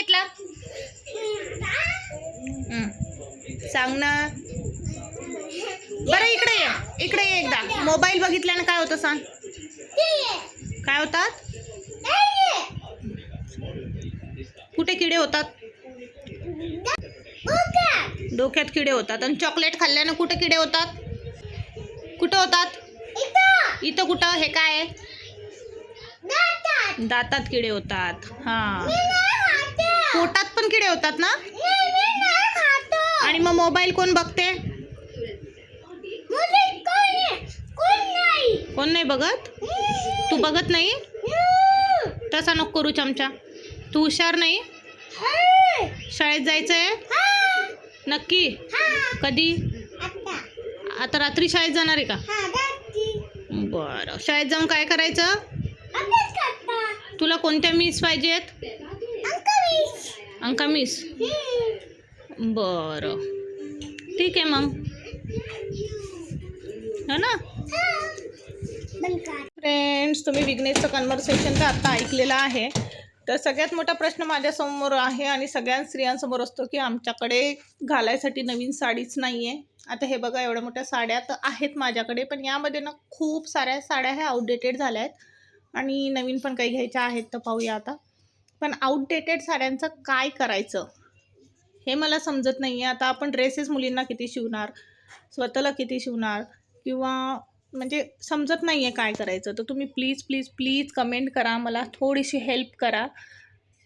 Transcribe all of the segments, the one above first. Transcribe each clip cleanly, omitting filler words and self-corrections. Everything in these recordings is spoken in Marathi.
घेतला? सांग ना बरं. इकडे ये एकदा. मोबाईल बघितल्याने काय होतं सांग? काय होतात? कुठे किडे होतात? डोक्यात किडे होतात. आणि चॉकलेट खाल्ल्याने कुठे किडे होतात? कुठं होतात? इथं कुठं? हे काय आहे? दातात किडे होतात. हा, पोटात पण किडे होतात ना. आणि मग मोबाईल कोण बघते? कोण नाही बघत? तू बघत नाही? तसा नको करू चमचा. तू हुशार नाही? शाळेत जायचंय नक्की? कधी? आता रात्री शाळेत जाणार आहे का? बरं. शाळेत जाऊन काय करायचं? तुला कोणत्या मिस पाहिजेत? अंका मिस. बरं ठीक आहे मग, है ना. फ्रेंड्स, तुम्ही विघ्नेशचं कन्व्हर्सेशन तर आत्ता ऐकलेलं आहे. तर सगळ्यात मोठा प्रश्न माझ्यासमोर आहे आणि सगळ्या स्त्रियांसमोर असतो की आमच्याकडे घालायसाठी नवीन साडीच नाही आहे. आता हे बघा, एवढ्या मोठ्या साड्या तर आहेत माझ्याकडे, पण यामध्ये ना खूप साऱ्या साड्या ह्या आउटडेटेड झाल्या आहेत आणि नवीन पण काही घ्यायच्या आहेत. तर पाहूया आता. पण आउटडेटेड साड्यांचं काय करायचं हे मला समजत नाही आहे. आता आपण ड्रेसेस मुलींना किती शिवणार, स्वतःला किती शिवणार, किंवा म्हणजे समजत नाही आहे काय करायचं. तर तुम्ही प्लीज प्लीज प्लीज कमेंट करा, मला थोडीशी हेल्प करा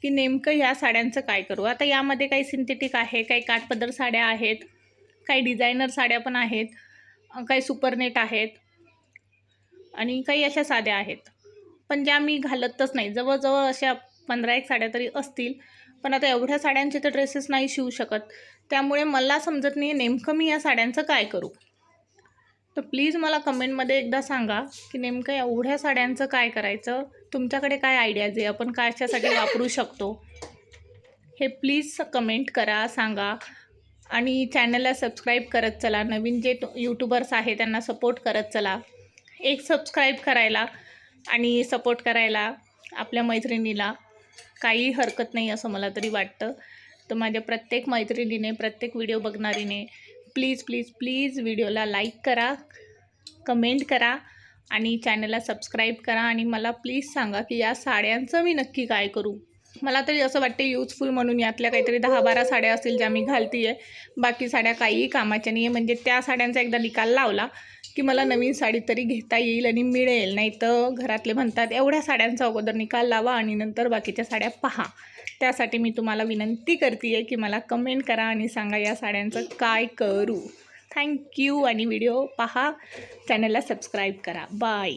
की नेमकं ह्या साड्यांचं काय करू. आता यामध्ये काही सिंथेटिक आहे, काही काठपदर साड्या आहेत, काही डिझायनर साड्या पण आहेत, काही सुपरनेट आहेत आणि काही अशा साड्या आहेत पण ज्या मी घालतच नाही. जवळजवळ अशा 15-1 साड्या तरी असतील. पण आता एवढ्या साड्यांचे तर ड्रेसेस नाही शिवू शकत. त्यामुळे मला समजत नाही नेमकं मी या साड्यांचं काय करू. तर प्लीज मला कमेंटमध्ये एकदा सांगा की नेमकं एवढ्या साड्यांचं काय करायचं. तुमच्याकडे काय आयडियाज आहे, आपण काय अशासाठी वापरू शकतो, हे प्लीज कमेंट करा, सांगा. आणि चॅनलला सबस्क्राईब करत चला. नवीन जे यूट्यूबर्स आहे त्यांना सपोर्ट करत चला. एक सबस्क्राईब करायला आणि सपोर्ट करायला आपल्या मैत्रिणीला काही हरकत नाही असं मला तरी वाटतं. तर माझ्या प्रत्येक मैत्रिणीने, प्रत्येक व्हिडिओ बघणारीने प्लीज प्लीज प्लीज व्हिडिओला लाईक करा, कमेंट करा आणि चॅनलला सबस्क्राईब करा. आणि मला प्लीज सांगा की या साड्यांचं मी नक्की काय करू. मला तरी असं वाटते यूजफुल म्हणून यातल्या काहीतरी 10-12 साड्या असतील ज्या मी घालते आहे. बाकी साड्या काहीही कामाच्या नाही आहे. म्हणजे त्या साड्यांचा एकदा निकाल लावला की मला नवीन साडी तरी घेता येईल आणि मिळेल. नाही तर घरातले म्हणतात एवढ्या साड्यांचा अगोदर निकाल लावा आणि नंतर बाकीच्या साड्या पहा. त्यासाठी मी तुम्हाला विनंती करते आहे की मला कमेंट करा आणि सांगा या साड्यांचं काय करू. थँक्यू. आणि व्हिडिओ पहा, चॅनलला सबस्क्राईब करा. बाय.